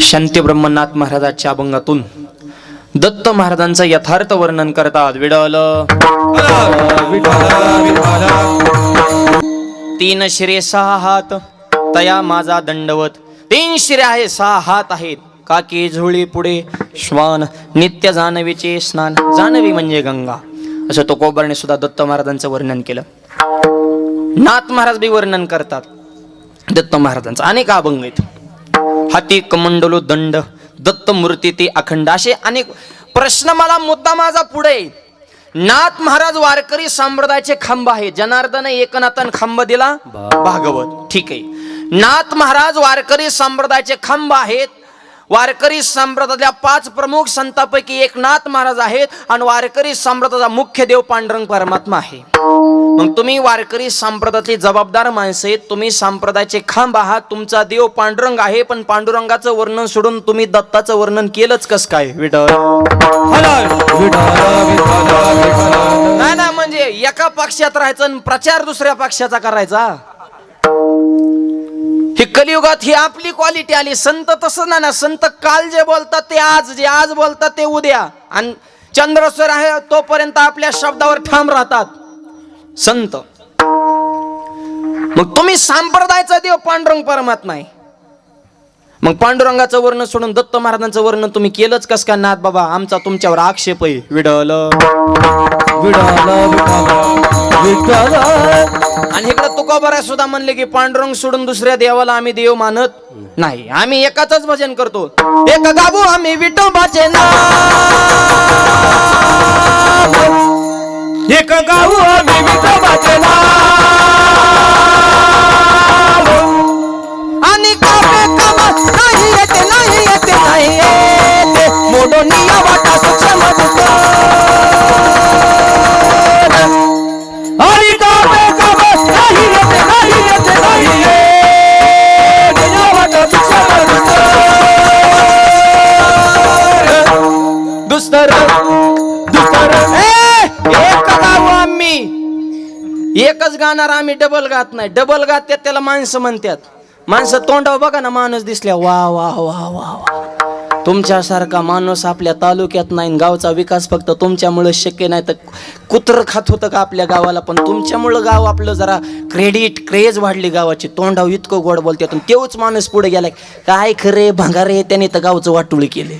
शांती ब्रह्मनाथ महाराजांच्या अभंगातून दत्त महाराजांचं यथार्थ वर्णन करतात. विडल तीन शिरे सहा हात तया माझा दंडवत. तीन शिरे आहे, सहा हात आहेत. काकी झोळी पुढे श्वान नित्य जान्हवीचे स्नान. जान्हवी म्हणजे गंगा. असं तुकोबाराने सुद्धा दत्त महाराजांचं वर्णन केलं. नाथ महाराज बी वर्णन करतात दत्त महाराजांचं. अनेक अभंग आहेत. हाती कमंडलो दंड दत्त मूर्ती ती अखंड. असे अनेक प्रश्न. मला मुद्दा माझा पुढे. नाथ महाराज वारकरी संप्रदायाचे खांब आहे. जनार्दन एकनाथन खांब दिला भागवत. ठीक आहे. नाथ महाराज वारकरी संप्रदायाचे खांब आहेत. वारकरी संप्रदायातल्या 5 प्रमुख संतांपैकी एक नाथ महाराज आहेत आणि वारकरी संप्रदायाचा मुख्य देव पांडुरंग परमात्मा आहे. मग तुम्ही वारकरी संप्रदायातली जबाबदार माणसं आहेत. तुम्ही संप्रदायाचे खांब आहात. तुमचा देव पांडुरंग आहे. पण पांडुरंगाचं वर्णन सोडून तुम्ही दत्ताचं वर्णन केलंच कस काय? विठ्ठल नाही ना, म्हणजे एका पक्षात राहायचं आणि प्रचार दुसऱ्या पक्षाचा करायचा. ही कलियुगात ही आपली क्वालिटी आली. संत तसं नाही ना. संत काल जे बोलतात ते आज, जे आज बोलतात ते उद्या. आणि चंद्रेश्वर आहे तोपर्यंत आपल्या शब्दावर ठाम राहतात संत. मग तुम्ही संप्रदायाचा देव पांडुरंग परमात्मा आहे. मग पांडुरंगाचं वर्णन सोडून दत्त महाराजांचं वर्णन तुम्ही केलंच कस का? नाथ बाबा, आमचा तुमच्यावर आक्षेप आहे. विडल आणि इकडे तुकोबारा सुद्धा म्हणले की पांडुरंग सोडून दुसऱ्या देवाला आम्ही देव मानत नाही. आम्ही एकाच भजन करतो. एक गाऊ आम्ही विठोबाचे नाव, एक गाऊ आम्ही विठोबाचे नाव. आणि कापे काम नाही येते, नाही येते, नाही येते. मोडोनिया वाटा सूक्ष्म आणि कापे काम नाही येते, नाही येते, नाही येते. या वाटा दुस्तर एक गाव आम्ही एकच गाणार. आम्ही डबल गात नाही. डबल गात त्याला माणसं म्हणतात. माणसं तोंडावर बघा ना, माणूस दिसल्या वा वा वा वा वा. तुमच्यासारखा माणूस आपल्या तालुक्यात नाही. गावचा विकास फक्त तुमच्यामुळे शक्य नाही. तर कुत्र खात होतं का आपल्या गावाला? पण तुमच्यामुळं गाव आपलं जरा क्रेज वाढली गावाची. तोंडावर इतकं गोड बोलतात. तेवच माणूस पुढे गेलाय काय खरे भंगारे, त्याने तर गावचं वाटोळी केले.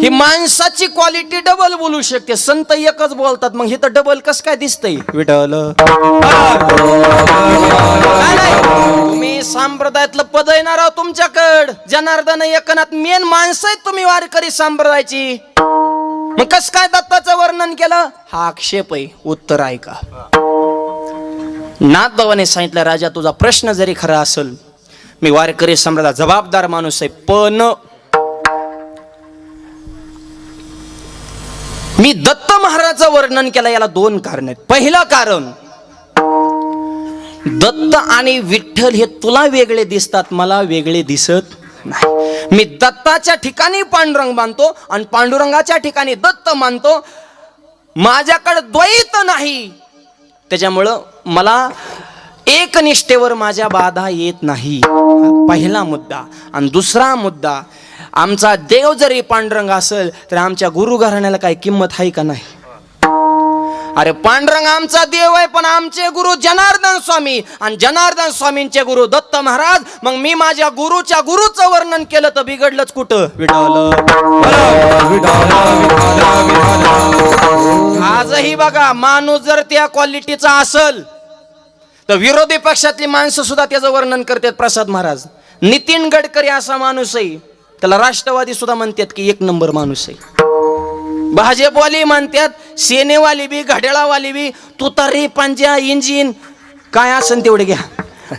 ही माणसाची क्वालिटी डबल बोलू शकते. संत एकच बोलतात. मग हे तर डबल कस काय दिसतंय? विठ्ठल तुम्ही संप्रदायातलं पद येणार आहोत तुमच्याकड. जनार्दन एकनाथ मेन माणसं आहेत तुम्ही वारकरी संप्रदायाची. मग कस काय दत्ताचं वर्णन केलं? हा आक्षेप आहे. उत्तर ऐका. नाथ बाबाने सांगितलं, राजा तुझा प्रश्न जरी खरा असेल, मी वारकरी संप्रदाय जबाबदार माणूस आहे. पण मी दत्त महाराजांचं वर्णन केलं याला 2 कारण आहेत. पहिलं कारण, दत्त आणि विठ्ठल हे तुला वेगळे दिसतात, मला वेगळे दिसत नाही. मी दत्ताच्या ठिकाणी पांडुरंग मानतो आणि पांडुरंगाच्या ठिकाणी दत्त मानतो. माझ्याकडे द्वैत नाही. त्याच्यामुळं मला एकनिष्ठेवर माझ्या बाधा येत नाही. पहिला मुद्दा. आणि दुसरा मुद्दा, आमचा देव जरी पांडुरंग असेल तर आमच्या गुरु घराण्याला काही किंमत आहे का नाही? अरे पांडुरंग आमचा देव आहे, पण आमचे गुरु जनार्दन स्वामी आणि जनार्दन स्वामींचे गुरु दत्त महाराज. मग मी माझ्या गुरुच्या गुरुचं वर्णन केलं तर बिघडलंच कुठं? आजही बघा, माणूस जर त्या क्वालिटीचा असेल तर विरोधी पक्षातली माणसं सुद्धा त्याचं वर्णन करतात. प्रसाद महाराज, नितीन गडकरी असा माणूस आहे, त्याला राष्ट्रवादी सुद्धा म्हणतात की 1 नंबर माणूस आहे. भाजपवाली म्हणतात, सेनेवाली बी, घड्याळावाली बी, तुतारी पंजा इंजिन काय असेल तेवढे घ्या.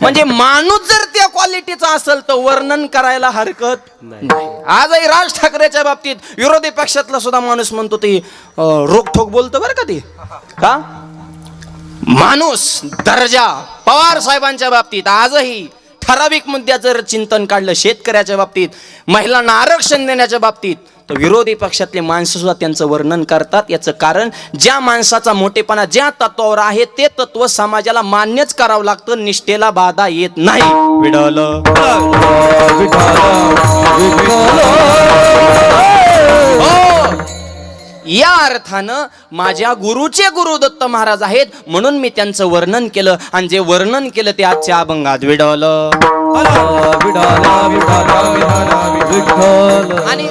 म्हणजे माणूस जर त्या क्वालिटीचा असेल तर वर्णन करायला हरकत नाही. आजही राज ठाकरेच्या बाबतीत विरोधी पक्षातला सुद्धा माणूस म्हणतो ते रोखोक बोलतो बरं का. ते का माणूस दर्जा. पवार साहेबांच्या बाबतीत आजही ठराविक मुद्द्याचं चिंतन काढलं. शेतकऱ्याच्या बाबतीत, महिलांना आरक्षण देण्याच्या बाबतीत, तर विरोधी पक्षातले माणसं सुद्धा त्यांचं वर्णन करतात. याचं कारण, ज्या माणसाचा मोठेपणा ज्या तत्वावर आहे ते तत्व समाजाला मान्यच करावं लागतं. निष्ठेला बाधा येत नाही. विडल अर्थानं माझ्या गुरुचे गुरु दत्त महाराज आहेत, म्हणून मी त्यांचं वर्णन केलं. आणि जे वर्णन केलं ते आजच्या अभंगात विडवलं. आणि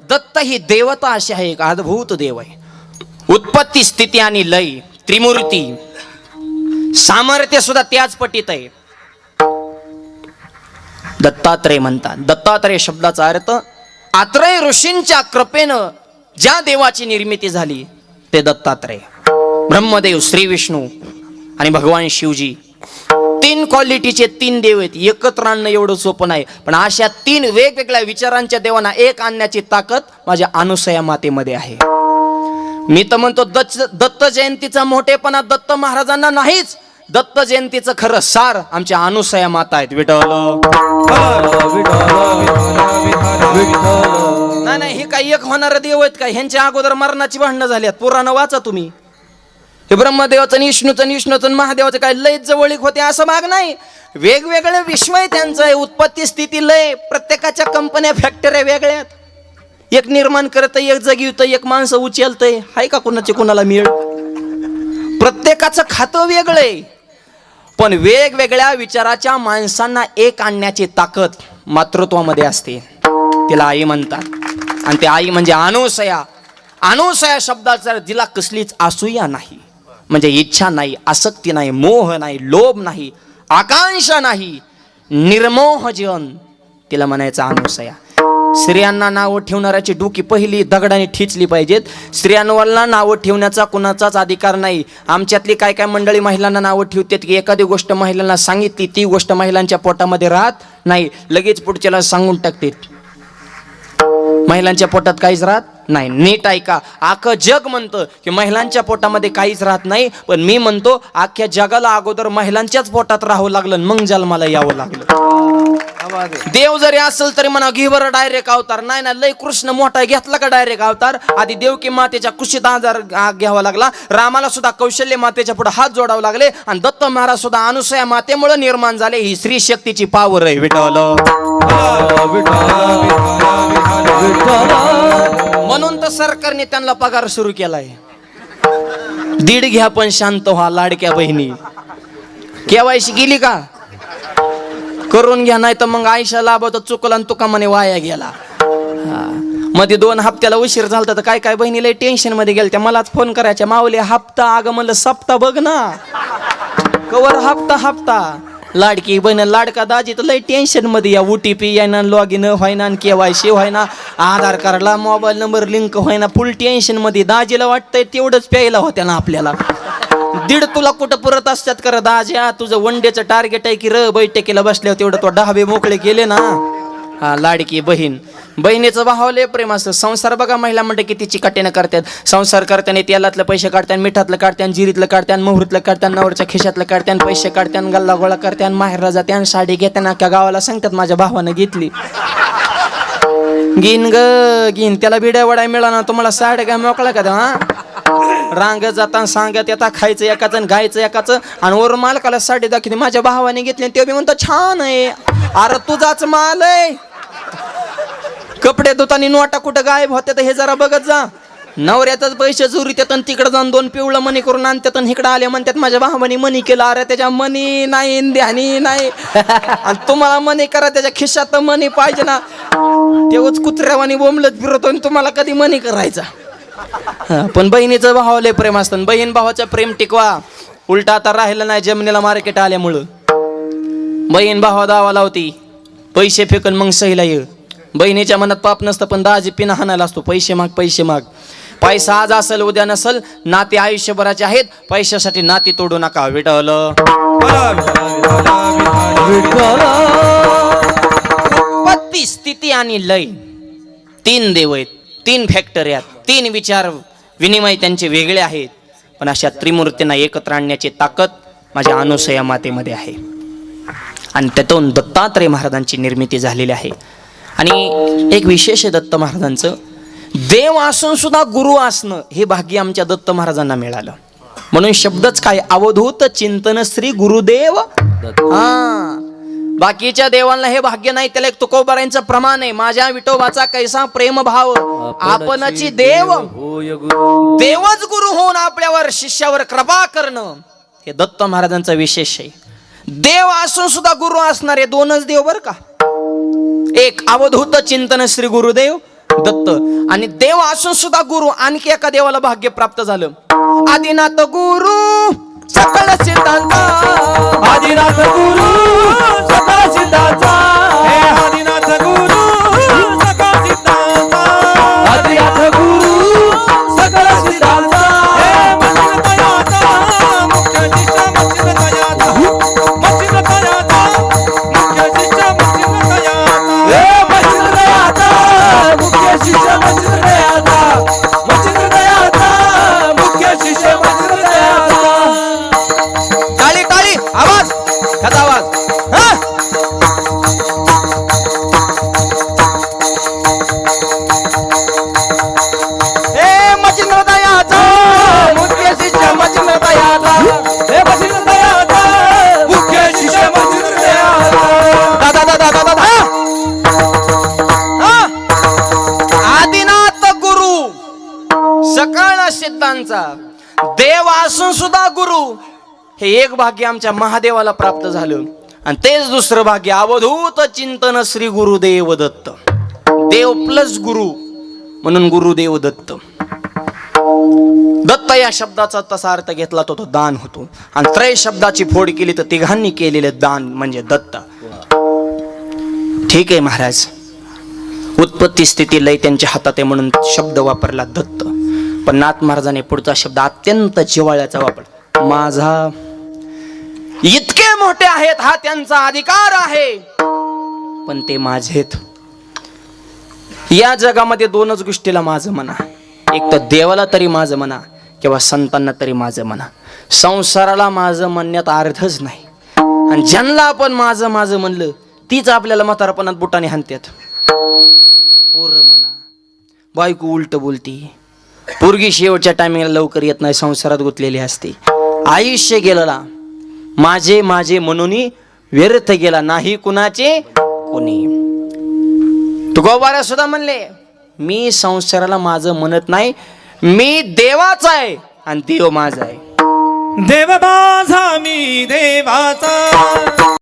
दत्त ही देवता अशी आहे, एक अद्भुत देव आहे. उत्पत्ती, स्थिती आणि लय, त्रिमूर्ती, सामर्थ्य सुद्धा त्याच पटीत आहे. दत्तात्रय म्हणतात. दत्तात्रय शब्दाचा अर्थ आत्रेय ऋषींच्या कृपेनं ज्या देवाची निर्मिती झाली ते दत्तात्रय. ब्रह्मदेव, श्री विष्णू आणि भगवान शिवजी, 3 क्वालिटीचे 3 देव आहेत. एकत्र आणणं एवढं सोपं नाही, पण अशा 3 वेगवेगळ्या विचारांच्या देवांना एक आणण्याची ताकद माझ्या अनुसया मातेमध्ये आहे. मी तर म्हणतो दत्त जयंतीचा मोठेपणा दत्त महाराजांना नाहीच, दत्त जयंतीचं खरं सार आमच्या अनुसया माता आहेत. विठ्ठल नाही, हे काही एक होणारे देव आहेत का? ह्यांच्या अगोदर मरणाची भांडणं झाल्यात. पुराण वाचा तुम्ही. हे ब्रह्मदेवाचं, विष्णूचं, महादेवाचं काय लय जवळीक होते असं भाग नाही. वेगवेगळे विश्व आहे त्यांचं. उत्पत्ती, स्थिती, लय. प्रत्येकाच्या कंपन्या, फॅक्टऱ्या वेगळ्या आहेत. एक निर्माण करत, एक जगवतं, एक माणसं उचलतंय. हाय का कुणाचे कुणाला मिळ? प्रत्येकाचं खातं वेगळंय, पण वेगवेगळ्या विचाराच्या माणसांना एक आणण्याची ताकद मातृत्वामध्ये असते. तिला आई म्हणतात. आणि ते आई म्हणजे अनुसया. अनुसया शब्दाचा जिला कसलीच असूया नाही, म्हणजे इच्छा नाही, आसक्ती नाही, मोह नाही, लोभ नाही, आकांक्षा नाही, निर्मोह जीवन, तिला म्हणायचं अनुसया. स्त्रियांना नावं ठेवणाऱ्याची डोकी पहिली दगडाने ठिचली पाहिजेत. स्त्रियांवरला नावं ठेवण्याचा कुणाचाच अधिकार नाही. आमच्यातली काय काय मंडळी महिलांना नावं ठेवतात की एखादी गोष्ट महिलांना सांगितली ती गोष्ट महिलांच्या पोटामध्ये राहत नाही, लगेच पुढच्याला सांगून टाकतात. महिलांच्या पोटात काहीच राहत नाही. नीट ऐका, अख्खं जग म्हणतं की महिलांच्या पोटामध्ये काहीच राहत नाही, पण मी म्हणतो अख्ख्या जगाला अगोदर महिलांच्याच पोटात राहावं लागलं, मग जन्माला यावं लागलं. देव जरी असेल तरी म्हणा घे बरं डायरेक्ट अवतार. नाही ना, लय कृष्ण मोठा घेतला का डायरेक्ट अवतार? आधी देवकी मातेच्या कुशीत आजार घ्यावा लागला. रामाला सुद्धा कौशल्य मातेच्या पुढे हात जोडावे लागले. आणि दत्त महाराज सुद्धा अनुसया मातेमुळे निर्माण झाले. ही स्त्री शक्तीची पावर आहे. विठ्ठल म्हणून तर सरकारने त्यांना पगार सुरू केलाय. 1.5 घ्या पण शांत व्हा लाडक्या बहिणी. केवायसी गेली का? करून घ्या, नाही तर मग आयुष्या लाभवत चुकला आणि तुका म्हणे वाया गेला. मध्ये 2 हप्त्याला उशीर झाला तर काय काय बहिणीला टेन्शन मध्ये गेल. त्या मलाच फोन करायच्या, माऊली हप्ता. अगं म्हणलं सप्ता बघ ना, कवर हप्ता. लाडकी बहीण लाडका दाजी तर लय टेन्शन मध्ये. या OTP यायना, लॉग इन व्हायना, KYC व्हायना, आधार कार्डला मोबाईल नंबर लिंक व्हायना, फुल टेन्शन मध्ये. दाजीला वाटतंय तेवढंच प्यायला होत्या ना आपल्याला. 1.5 तुला कुठं पुरत असतात कर दाज्या? तुझं 1 डेचं टार्गेट आहे की बैठकीला बसल्यावर तेवढं तो 10 मोकळे केले ना. हा लाडकी बहीण. बहिणीचं भावाले प्रेम असतं. संसार बघा महिला म्हणते किती चिकाटीनं करतात. संसार करताना तेलातलं पैसे काढतात, मिठातलं काढतात, जिरीतलं काढतात, मोहरीतलं काढतात, नवरच्या खिशातलं काढतात, पैसे काढतात, गल्ला गोळा करतात, माहेरला जात्यान, साडी घेताना का गावाला सांगतात माझ्या भावानं घेतली. घेईन घेईन त्याला बिड्या वड्या मिळाला तुम्हाला साड्या काय मोकळा का? हा रांग जाताना सांगत येता, खायचं एकाच आणि गायचं एकाच. आणि वरून मालकाला साडी दाखवते माझ्या भावाने घेतली. ते बी म्हणतो छान आहे. अरे तुझाच माल आहे. कपडे धुतानी नोटा कुठं गायब होत्या हे जरा बघत जा. नवऱ्यातच पैसे चोरी त्यात, तिकडे जाऊन 2 पिवळं मनी करून आणतात आणि इकडे आले म्हणतात माझ्या भावाने मनी केलं. अरे त्याच्या मनी नाही, ध्यानी नाही. आणि तुम्हाला मनी करा, त्याच्या खिशात मनी पाहिजे ना. तेव्हाच कुत्र्यावानी बोंबलत फिरतो आणि तुम्हाला कधी मनी करायचा. पण बहिणीचं भावाला प्रेम असतं. बहीण भावाचं प्रेम टिकवा. उलट आता राहिलं नाही जमिनीला मार्केट आल्यामुळं. बहीण भावा दावा लावती, पैसे फेकून मग सहीला ये. बहिणीच्या मनात पाप नसतं, पण दाजी पिना हाणायला असतो. पैसे माग, पैसे माग. पैसा आज असेल उद्या नसेल. नाते आयुष्यभराचे आहेत. पैशासाठी नाती तोडू नका. विठ्ठल उत्पत्ती, स्थिती आणि लय 3 देव आहेत, 3 फॅक्टरी आहेत, 3 विचार विनिमय त्यांचे वेगळे आहेत. पण अशा त्रिमूर्तींना एकत्र आणण्याची ताकद माझ्या अनुसया मातेमध्ये आहे. आणि त्यातून दत्तात्रय महाराजांची निर्मिती झालेली आहे. आणि एक विशेष आहे दत्त महाराजांचं, देव असून सुद्धा गुरु असणं हे भाग्य आमच्या दत्त महाराजांना मिळालं. म्हणून शब्दच काय, अवधूत चिंतन श्री गुरुदेव. हा बाकीच्या देवांना हे भाग्य नाही. त्याला एक तुकोबारांचं प्रमाण आहे, माझ्या विठोबाचा कैसा प्रेम भाव आपणची देव होय गुरु. देवच गुरु होऊन आपल्यावर शिष्यावर कृपा करणं हे दत्त महाराजांचा विशेष आहे. देव असून सुद्धा गुरु असणारे दोनच देव बर का. एक अवधूत चिंतन श्री गुरुदेव दत्त, आणि देव असून सुद्धा गुरु आणखी एका देवाला भाग्य प्राप्त झालं. आदिनाथ गुरु सकळ सिद्धांत, आदिनाथ गुरु सकळ सिद्धांचा. हे आदिनाथ गुरु सकळ सिद्धांचा. आदिनाथ गुरु सकळ सिद्धांचा. हे मच्छिंद्र तयाचा मुख्य शिष्य मच्छिंद्र तयाचा. मच्छिंद्र तयाचा मुख्य शिष्य मच्छिंद्र तयाचा. हे मच्छिंद्र दयाचा मुख्य शिष्य मच्छिंद्र दयाचा. मच्छिंद्र दयाचा मुख्य शिष्य मच्छिंद्र दयाचा. टाळी टाळी आवाज कसा आवाज हा? हे मच्छिंद्र दयाचा मुख्य शिष्य मच्छिंद्र दयाचा. हे मच्छिंद्र दयाचा मुख्य शिष्य मच्छिंद्र दयाचा. दादा दादा दादा हा? हा? आदिनाथ गुरु सकाळ सिद्धांचा देव असून सुद्धा गुरु हे एक भाग्य आमच्या महादेवाला प्राप्त झालं. आणि तेच दुसरं भाग्य अवधूत चिंतन श्री गुरुदेव दत्त. देव प्लस गुरु म्हणून गुरुदेव दत्त. दत्त या शब्दाचा तसा अर्थ घेतला तो दान होतो. आणि त्रय शब्दाची फोड केली तर तिघांनी केलेलं दान म्हणजे दत्त. ठीक आहे महाराज, उत्पत्ती स्थिती लय त्यांच्या हातात आहे म्हणून शब्द वापरला दत्त. पण नाथ महाराजांनी पुढचा शब्द अत्यंत जिव्हाळ्याचा वापर, माझा इतके मोठे आहेत हा त्यांचा अधिकार आहे पण ते माझेत. या जगामध्ये दोनच गोष्टीला माझं म्हणा, एक तर देवाला तरी माझं म्हणा किंवा संतांना तरी माझं म्हणा. संसाराला माझं म्हणण्यात अर्थच नाही. आणि ज्यांना आपण माझं माझं म्हणलं तीच आपल्याला म्हातारपणात बुटाने हाणतात. पोरं म्हणा, बायको उलट बोलती, पोरगी शेवटच्या टायमिंगला लवकर येत नाही, संसारात गुंतलेली असते. आयुष्य गेलेला माझे माझे म्हणून व्यर्थ गेला नाही कुणाचे कोणी. तुकोबारा सुद्धा म्हणले, मी संसाराला माझं म्हणत नाही, मी देवाचा आहे आणि देव माझा आहे. देव माझा मी देवाचा.